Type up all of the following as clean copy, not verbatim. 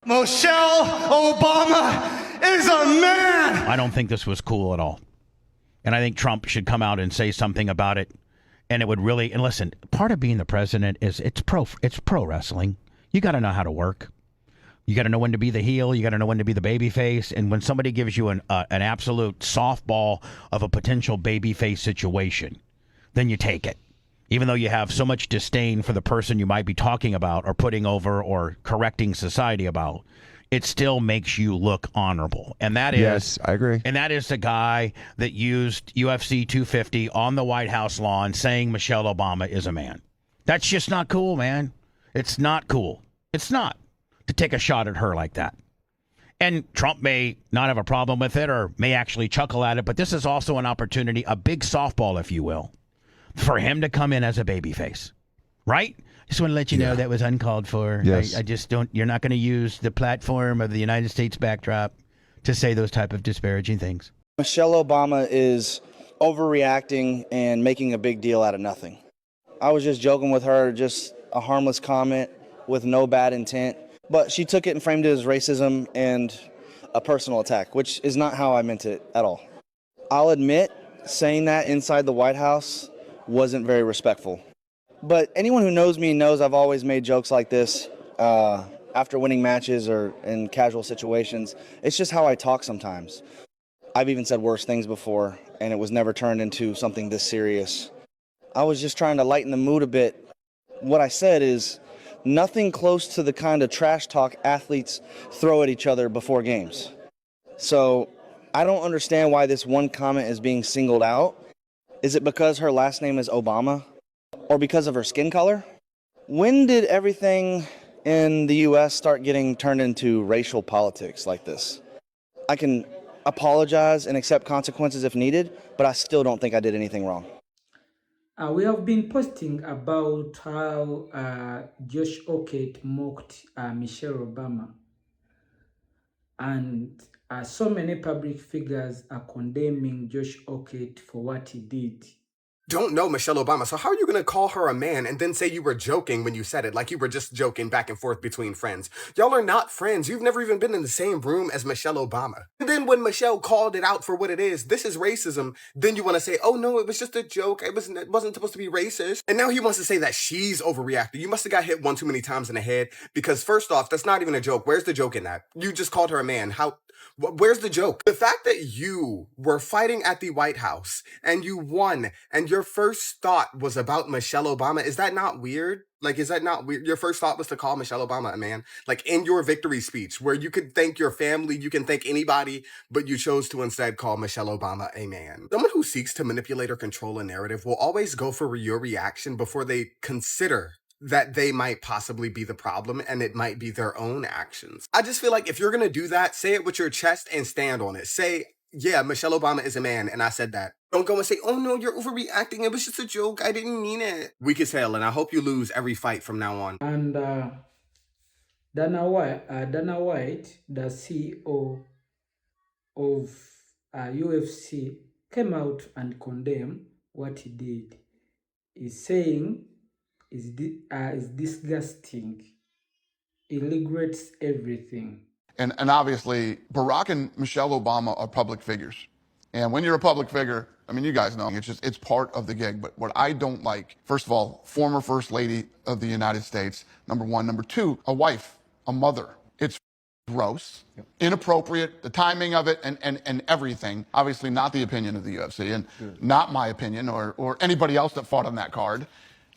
Michelle Obama is a man. I don't think this was cool at all. And I think Trump should come out and say something about it. And it would really, and listen, part of being the president is it's pro wrestling. You got to know how to work. You got to know when to be the heel. You got to know when to be the baby face. And when somebody gives you an absolute softball of a potential baby face situation, then you take it. Even though you have so much disdain for the person you might be talking about or putting over or correcting society about, it still makes you look honorable. And that is, yes, I agree. And that is the guy that used UFC 250 on the White House lawn saying Michelle Obama is a man. That's just not cool, man. It's not cool. It's not to take a shot at her like that. And Trump may not have a problem with it or may actually chuckle at it, but this is also an opportunity, a big softball, if you will, for him to come in as a babyface, right? Just want to let you know that was uncalled for. Yes. I just don't, you're not going to use the platform of the United States backdrop to say those type of disparaging things. Michelle Obama is overreacting and making a big deal out of nothing. I was just joking with her, just a harmless comment with no bad intent, but she took it and framed it as racism and a personal attack, which is not how I meant it at all. I'll admit, saying that inside the White House wasn't very respectful. But anyone who knows me knows I've always made jokes like this after winning matches or in casual situations. It's just how I talk sometimes. I've even said worse things before, and it was never turned into something this serious. I was just trying to lighten the mood a bit. What I said is nothing close to the kind of trash talk athletes throw at each other before games. So I don't understand why this one comment is being singled out. Is it because her last name is Obama? Or because of her skin color? When did everything in the U.S. start getting turned into racial politics like this? I can apologize and accept consequences if needed, but I still don't think I did anything wrong. We have been posting about how Josh Ockett mocked Michelle Obama. And so many public figures are condemning Josh Ockett for what he did. Don't know Michelle Obama, so how are you going to call her a man and then say you were joking when you said it, like you were just joking back and forth between friends? Y'all are not friends. You've never even been in the same room as Michelle Obama. And then when Michelle called it out for what it is, this is racism, then you want to say, oh no, it was just a joke. It wasn't supposed to be racist. And now he wants to say that she's overreacted. You must have got hit one too many times in the head, because first off, that's not even a joke. Where's the joke in that? You just called her a man. Where's the joke? The fact that you were fighting at the White House and you won and your first thought was about Michelle Obama, is that not weird? Like, is that not weird? Your first thought was to call Michelle Obama a man? Like, in your victory speech, where you could thank your family, you can thank anybody, but you chose to instead call Michelle Obama a man. Someone who seeks to manipulate or control a narrative will always go for your reaction before they consider that they might possibly be the problem and it might be their own actions. I just feel like if you're going to do that, say it with your chest and stand on it. Say, yeah, Michelle Obama is a man, and I said that. Don't go and say, oh no, you're overreacting. It was just a joke. I didn't mean it. Weak as hell, and I hope you lose every fight from now on. And Dana White, the CEO of UFC, came out and condemned what he did. He's saying is disgusting. He regrets everything. And obviously, Barack and Michelle Obama are public figures. And when you're a public figure, I mean, you guys know, it's part of the gig. But what I don't like, first of all, former First Lady of the United States, number one. Number two, a wife, a mother. It's gross, inappropriate, the timing of it and everything. Obviously not the opinion of the UFC and not my opinion or anybody else that fought on that card.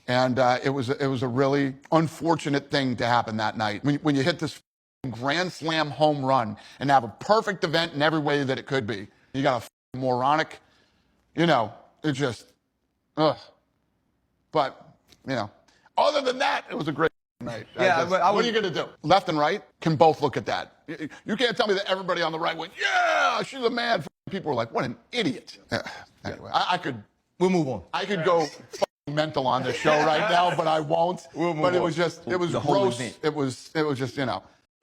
And it was a really unfortunate thing to happen that night. When you hit this grand slam home run and have a perfect event in every way that it could be, you got a moronic, it just, ugh. But, other than that, it was a great night. Yeah, what are you going to do? Left and right can both look at that. You can't tell me that everybody on the right went, yeah, she's a man. People were like, what an idiot. Anyway, I could. We'll move on. I could go mental on this show right now, but I won't. We'll move but it on. was just, it was The whole gross. event. It was just,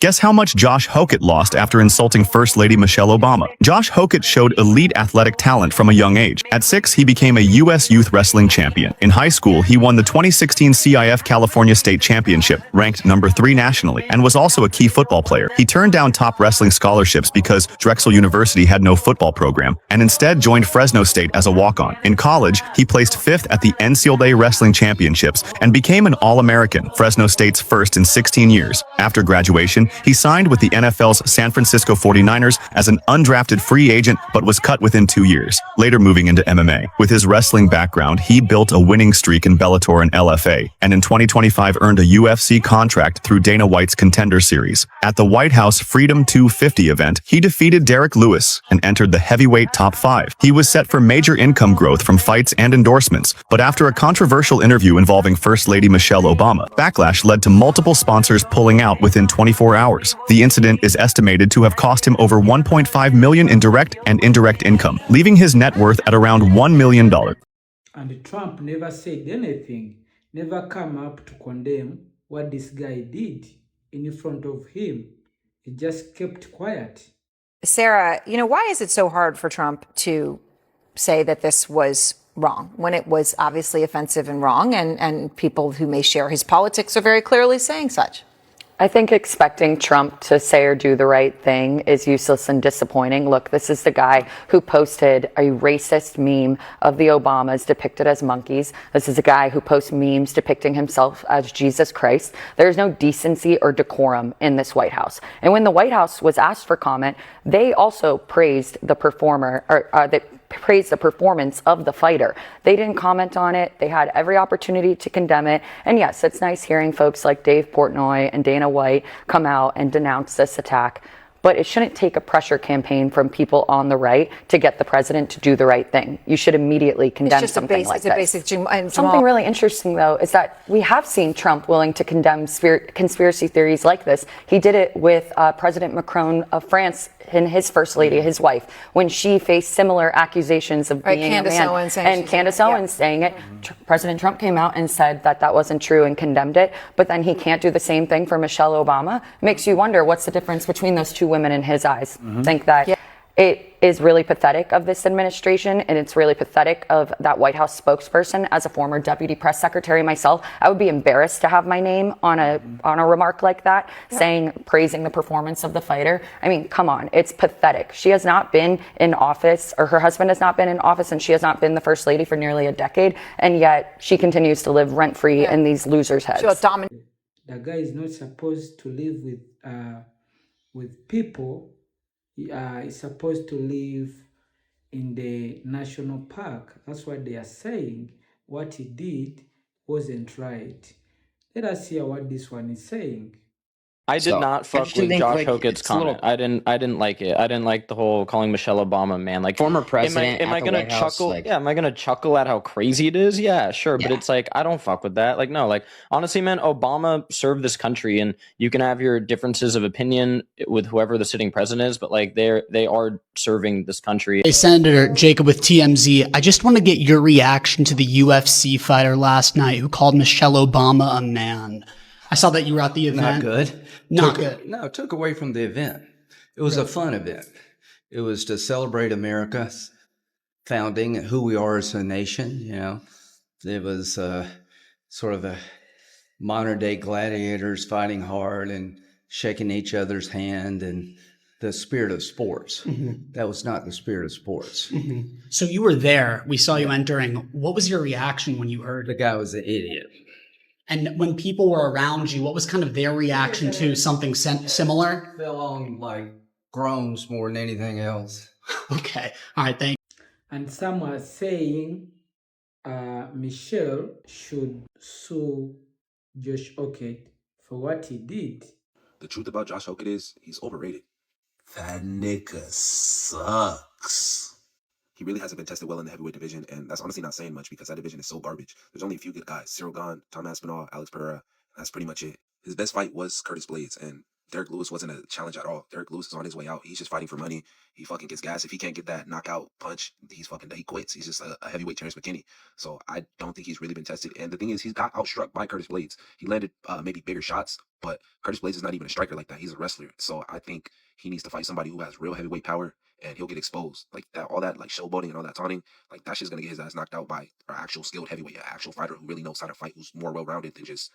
Guess how much Josh Hokett lost after insulting First Lady Michelle Obama? Josh Hokett showed elite athletic talent from a young age. At 6, he became a U.S. youth wrestling champion. In high school, he won the 2016 CIF California State Championship, ranked number 3 nationally, and was also a key football player. He turned down top wrestling scholarships because Drexel University had no football program, and instead joined Fresno State as a walk-on. In college, he placed 5th at the NCAA Wrestling Championships and became an All-American, Fresno State's first in 16 years. After graduation, he signed with the NFL's San Francisco 49ers as an undrafted free agent but was cut within 2 years, later moving into MMA. With his wrestling background, he built a winning streak in Bellator and LFA, and in 2025 earned a UFC contract through Dana White's Contender Series. At the White House Freedom 250 event, he defeated Derek Lewis and entered the heavyweight top 5. He was set for major income growth from fights and endorsements, but after a controversial interview involving First Lady Michelle Obama, backlash led to multiple sponsors pulling out within 24 hours. The incident is estimated to have cost him over $1.5 million in direct and indirect income, leaving his net worth at around $1 million. And Trump never said anything, never come up to condemn what this guy did in front of him. He just kept quiet. Sarah, why is it so hard for Trump to say that this was wrong when it was obviously offensive and wrong, and people who may share his politics are very clearly saying such? I think expecting Trump to say or do the right thing is useless and disappointing. Look, this is the guy who posted a racist meme of the Obamas depicted as monkeys. This is a guy who posts memes depicting himself as Jesus Christ. There's no decency or decorum in this White House. And when the White House was asked for comment, they also praised the performer, praised the performance of the fighter. They didn't comment on it. They had every opportunity to condemn it. And yes, it's nice hearing folks like Dave Portnoy and Dana White come out and denounce this attack. But it shouldn't take a pressure campaign from people on the right to get the president to do the right thing. You should immediately condemn something like this. Something really interesting, though, is that we have seen Trump willing to condemn conspiracy theories like this. He did it with President Macron of France and his first lady, his wife, when she faced similar accusations of being a man. And Candace Owens saying it. President Trump came out and said that that wasn't true and condemned it. But then he can't do the same thing for Michelle Obama. Makes you wonder what's the difference between those two women in his eyes. Think that it is really pathetic of this administration, and it's really pathetic of that White House spokesperson. As a former deputy press secretary myself, I would be embarrassed to have my name on a remark like that, praising the performance of the fighter. I mean, come on, it's pathetic. She has not been in office, or her husband has not been in office, and she has not been the first lady for nearly a decade, and yet she continues to live rent-free in these losers' heads. The guy is not supposed to live with people. Is supposed to live in the national park. That's what they are saying. What he did wasn't right. Let us hear what this one is saying. I did not fuck with Josh Hokett's comment. I didn't like it. I didn't like the whole calling Michelle Obama man. Like, former president. Am I gonna chuckle? Am I gonna chuckle at how crazy it is? Yeah, sure. But it's like, I don't fuck with that. Like, no, like, honestly, man, Obama served this country, and you can have your differences of opinion with whoever the sitting president is, but like, they are serving this country. Hey, Senator Jacob with TMZ. I just want to get your reaction to the UFC fighter last night who called Michelle Obama a man. I saw that you were at the event. Not good. Not good. No, it took away from the event. It was a fun event. It was to celebrate America's founding, who we are as a nation. You know, it was sort of a modern day gladiators fighting hard and shaking each other's hand, and the spirit of sports. That was not the spirit of sports. So you were there. We saw you entering. What was your reaction when you heard? The guy was an idiot. And when people were around you, what was kind of their reaction to something similar? Fell on like groans more than anything else. Okay. All right. Thank you. And some are saying Michelle should sue Josh Hokett for what he did. The truth about Josh Hokett is he's overrated. That nigga sucks. He really hasn't been tested well in the heavyweight division, and that's honestly not saying much because that division is so garbage. There's only a few good guys: Cyril Gane, Tom Aspinall, Alex Pereira. That's pretty much it. His best fight was Curtis Blades, and Derek Lewis wasn't a challenge at all. Derek Lewis is on his way out. He's just fighting for money. He fucking gets gas. If he can't get that knockout punch, he quits. He's just a heavyweight Terrence McKinney. So I don't think he's really been tested. And the thing is, he's got outstruck by Curtis Blades. He landed maybe bigger shots, but Curtis Blades is not even a striker like that. He's a wrestler. So I think he needs to fight somebody who has real heavyweight power, and he'll get exposed. Like that, all that like showboating and all that taunting, like that shit's gonna get his ass knocked out by an actual skilled heavyweight, an actual fighter who really knows how to fight, who's more well-rounded than just,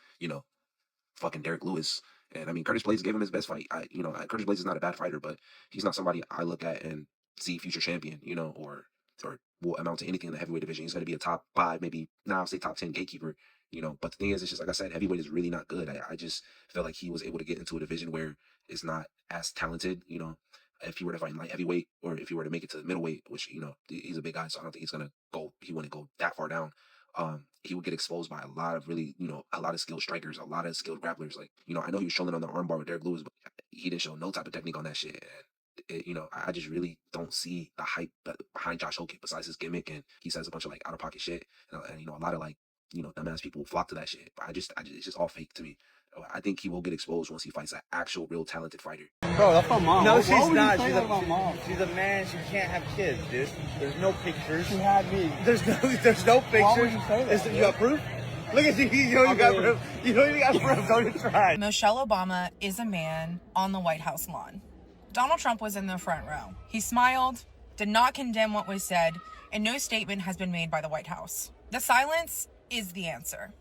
fucking Derek Lewis. And I mean, Curtis Blades gave him his best fight. Curtis Blades is not a bad fighter, but he's not somebody I look at and see future champion, or will amount to anything in the heavyweight division. He's going to be a top 5, maybe now I'll say top 10 gatekeeper, But the thing is, it's just like I said, heavyweight is really not good. I just feel like he was able to get into a division where it's not as talented, If he were to fight in light heavyweight, or if he were to make it to the middleweight, which he's a big guy, so I don't think he wouldn't go that far down. He would get exposed by a lot of really, a lot of skilled strikers, a lot of skilled grapplers. Like, I know he was trolling on the armbar with Derek Lewis, but he didn't show no type of technique on that shit. And I just really don't see the hype behind Josh Hokett besides his gimmick, and he says a bunch of like out of pocket shit, and a lot of like dumbass people flock to that shit. But it's just all fake to me. I think he will get exposed once he fights an actual, real talented fighter. Bro, that's my mom. No, she's not. She's a man. She can't have kids, dude. There's no pictures. She had me. There's no pictures. Why would you say that? You got proof? Look at you. You don't even got proof. You don't even got proof. Don't even try. Michelle Obama is a man on the White House lawn. Donald Trump was in the front row. He smiled, did not condemn what was said, and no statement has been made by the White House. The silence is the answer.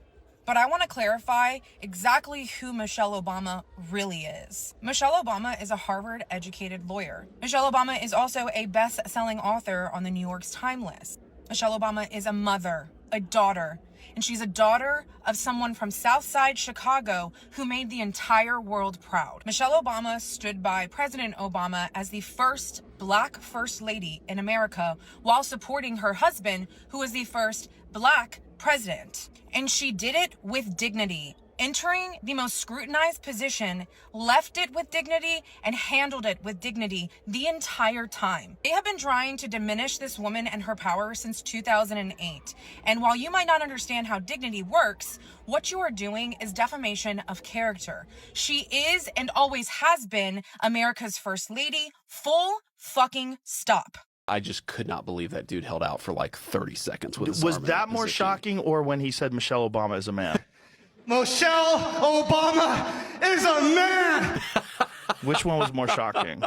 But I want to clarify exactly who Michelle Obama really is. Michelle Obama is a Harvard-educated lawyer. Michelle Obama is also a best-selling author on the New York Times list. Michelle Obama is a mother, a daughter, and she's a daughter of someone from Southside Chicago who made the entire world proud. Michelle Obama stood by President Obama as the first Black First Lady in America while supporting her husband, who was the first Black president. And she did it with dignity. Entering the most scrutinized position, left it with dignity, and handled it with dignity the entire time. They have been trying to diminish this woman and her power since 2008. And while you might not understand how dignity works, what you are doing is defamation of character. She is and always has been America's first lady. Full fucking stop. I just could not believe that dude held out for like 30 seconds with his Was arm in that that more position. shocking, or when he said Michelle Obama is a man? Michelle Obama is a man! Which one was more shocking?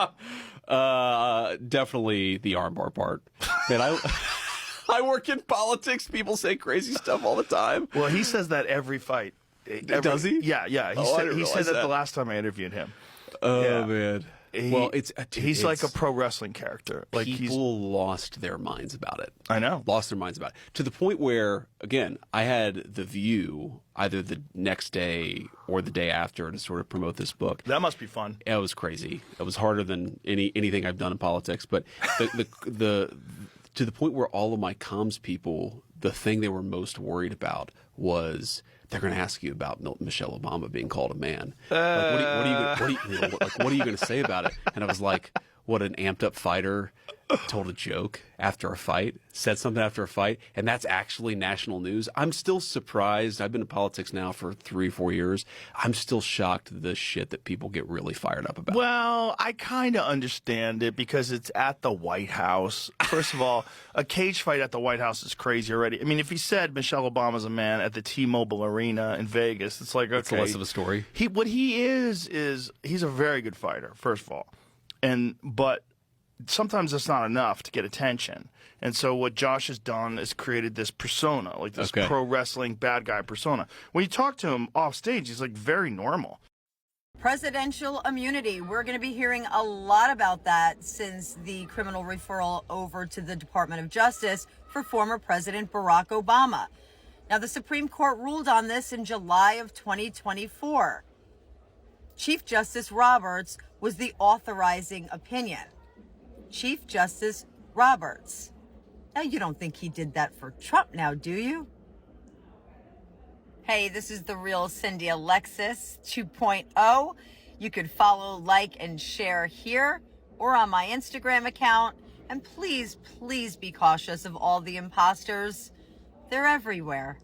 Definitely the armbar part. Man, I work in politics. People say crazy stuff all the time. Well, he says that every fight. Does he? Yeah. He said that the last time I interviewed him. Oh, man. He's like a pro wrestling character. Like people lost their minds about it. I know. Lost their minds about it. To the point where, again, I had The View either the next day or the day after to sort of promote this book. That must be fun. It was crazy. It was harder than anything I've done in politics. But the to the point where all of my comms people, the thing they were most worried about was they're going to ask you about Michelle Obama being called a man. Like, what are you going to say about it? And I was like, what, an amped up fighter told a joke after a fight, said something after a fight, and that's actually national news. I'm still surprised. I've been in politics now for 3-4 years. I'm still shocked at the shit that people get really fired up about. Well, I kind of understand it because it's at the White House. First of all, a cage fight at the White House is crazy already. I mean, if he said Michelle Obama's a man at the T-Mobile Arena in Vegas, it's like, okay. It's less of a story. What he is he's a very good fighter, first of all. But sometimes it's not enough to get attention. And so what Josh has done is created this persona, like this pro wrestling bad guy persona. When you talk to him off stage, he's like very normal. Presidential immunity. We're going to be hearing a lot about that since the criminal referral over to the Department of Justice for former President Barack Obama. Now, the Supreme Court ruled on this in July of 2024. Chief Justice Roberts was the authorizing opinion. Chief Justice Roberts. Now, you don't think he did that for Trump now, do you? Hey, this is The Real Cindy Alexis 2.0. You could follow, like, and share here or on my Instagram account. And please, please be cautious of all the imposters. They're everywhere.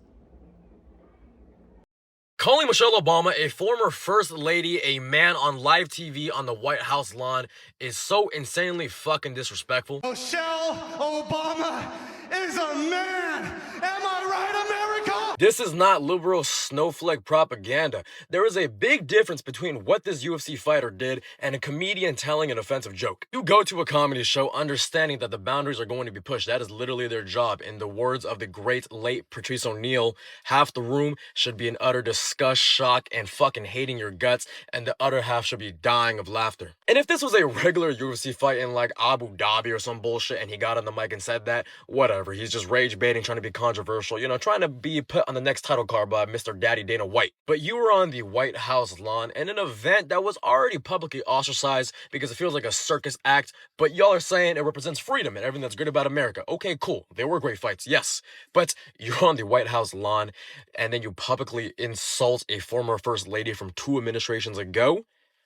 Calling Michelle Obama a former first lady, a man on live TV on the White House lawn is so insanely fucking disrespectful. Michelle Obama is a man. Am I right, America? This is not liberal snowflake propaganda. There is a big difference between what this UFC fighter did and a comedian telling an offensive joke. You go to a comedy show understanding that the boundaries are going to be pushed. That is literally their job. In the words of the great late Patrice O'Neal, half the room should be in utter disgust, shock, and fucking hating your guts, and the other half should be dying of laughter. And if this was a regular UFC fight in like Abu Dhabi or some bullshit and he got on the mic and said that, whatever. He's just rage baiting, trying to be controversial, trying to be put on the next title card by Mr. Daddy Dana White. But you were on the White House lawn in an event that was already publicly ostracized because it feels like a circus act, but y'all are saying it represents freedom and everything that's great about America. Okay, cool. They were great fights, yes. But you're on the White House lawn and then you publicly insult a former first lady from 2 administrations ago?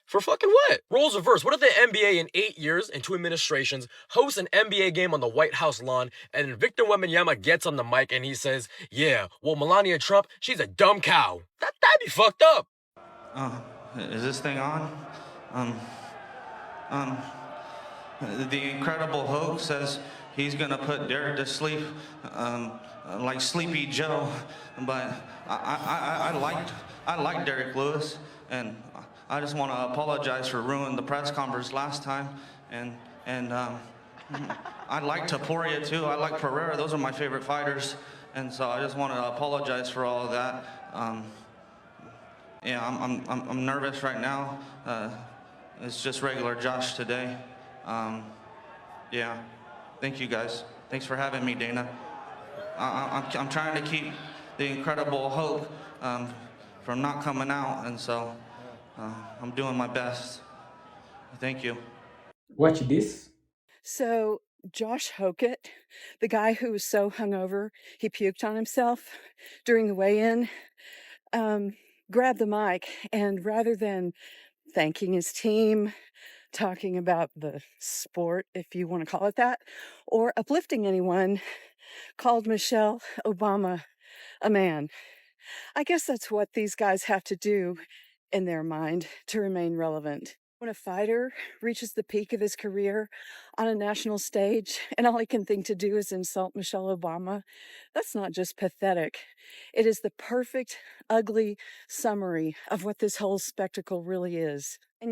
For fucking what? Roles reverse. What if the NBA in 8 years and 2 administrations hosts an NBA game on the White House lawn and then Victor Wembanyama gets on the mic and he says, yeah, well, Melania Trump, she's a dumb cow. That'd be fucked up. Is this thing on? The Incredible Hulk says he's gonna put Derek to sleep, like Sleepy Joe, but I liked Derek Lewis, and I just want to apologize for ruining the press conference last time, and I like Taporia too. I like Pereira. Those are my favorite fighters, and so I just want to apologize for all of that. Yeah, I'm nervous right now. It's just regular Josh today. Yeah, thank you guys. Thanks for having me, Dana. I'm trying to keep the Incredible Hulk from not coming out, and so I'm doing my best. Thank you. Watch this. So Josh Hokett, the guy who was so hungover he puked on himself during the weigh-in, grabbed the mic, and rather than thanking his team, talking about the sport, if you want to call it that, or uplifting anyone, called Michelle Obama a man. I guess that's what these guys have to do in their mind to remain relevant. When a fighter reaches the peak of his career on a national stage and all he can think to do is insult Michelle Obama, that's not just pathetic. It is the perfect, ugly summary of what this whole spectacle really is. And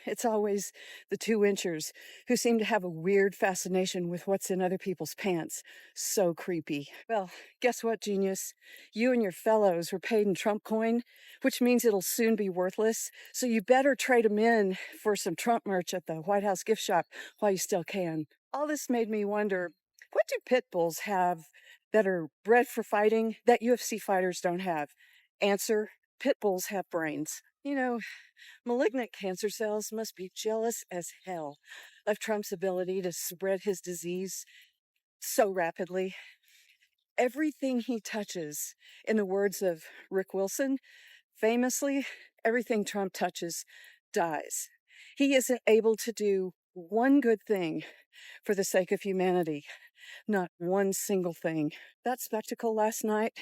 it's always the 2-inchers who seem to have a weird fascination with what's in other people's pants. So creepy. Well, guess what, genius? You and your fellows were paid in Trump coin, which means it'll soon be worthless. So you better trade them in for some Trump merch at the White House gift shop while you still can. All this made me wonder, what do pit bulls have that are bred for fighting that UFC fighters don't have? Answer, pit bulls have brains. Malignant cancer cells must be jealous as hell of Trump's ability to spread his disease so rapidly. Everything he touches, in the words of Rick Wilson, famously, everything Trump touches dies. He isn't able to do one good thing for the sake of humanity. Not one single thing. That spectacle last night,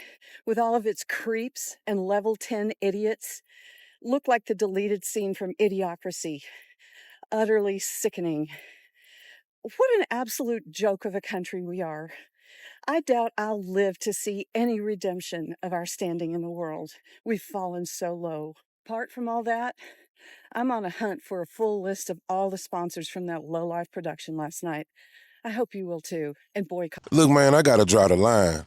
with all of its creeps and level 10 idiots, looked like the deleted scene from Idiocracy. Utterly sickening. What an absolute joke of a country we are. I doubt I'll live to see any redemption of our standing in the world. We've fallen so low. Apart from all that, I'm on a hunt for a full list of all the sponsors from that low-life production last night. I hope you will too, and boycott. Look, man, I gotta draw the line.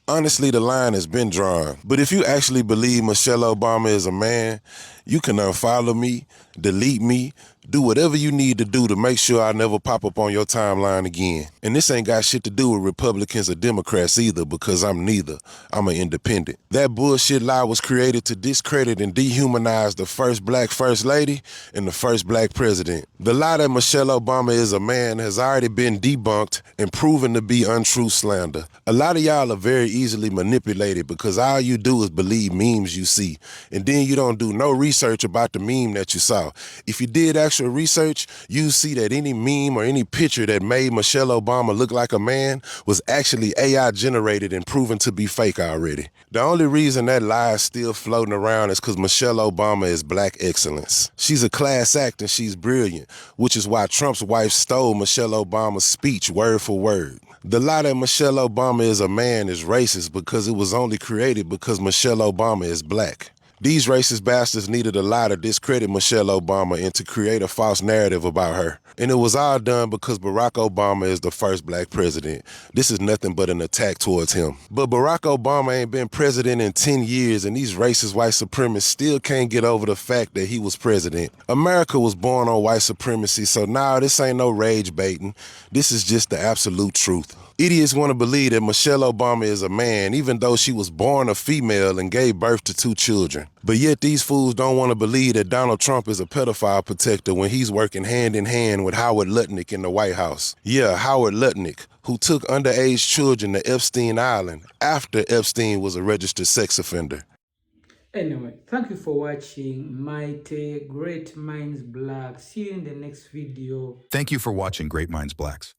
Honestly, the line has been drawn. But if you actually believe Michelle Obama is a man, you can unfollow me, delete me, do whatever you need to do to make sure I never pop up on your timeline again. And this ain't got shit to do with Republicans or Democrats either, because I'm neither. I'm an independent. That bullshit lie was created to discredit and dehumanize the first black first lady and the first black president. The lie that Michelle Obama is a man has already been debunked and proven to be untrue slander. A lot of y'all are very easily manipulated because all you do is believe memes you see, and then you don't do no research about the meme that you saw. If you did actually actual research, you see that any meme or any picture that made Michelle Obama look like a man was actually AI generated and proven to be fake already. The only reason that lie is still floating around is because Michelle Obama is black excellence. She's a class act and she's brilliant, which is why Trump's wife stole Michelle Obama's speech word for word. The lie that Michelle Obama is a man is racist because it was only created because Michelle Obama is black. These racist bastards needed a lie to discredit Michelle Obama and to create a false narrative about her. And it was all done because Barack Obama is the first black president. This is nothing but an attack towards him. But Barack Obama ain't been president in 10 years, and these racist white supremacists still can't get over the fact that he was president. America was born on white supremacy, so now this ain't no rage baiting. This is just the absolute truth. Idiots want to believe that Michelle Obama is a man, even though she was born a female and gave birth to 2 children. But yet these fools don't want to believe that Donald Trump is a pedophile protector when he's working hand in hand with Howard Lutnick in the White House. Yeah, Howard Lutnick, who took underage children to Epstein Island after Epstein was a registered sex offender. Anyway, thank you for watching Mighty Great Minds Black. See you in the next video. Thank you for watching Great Minds Blacks.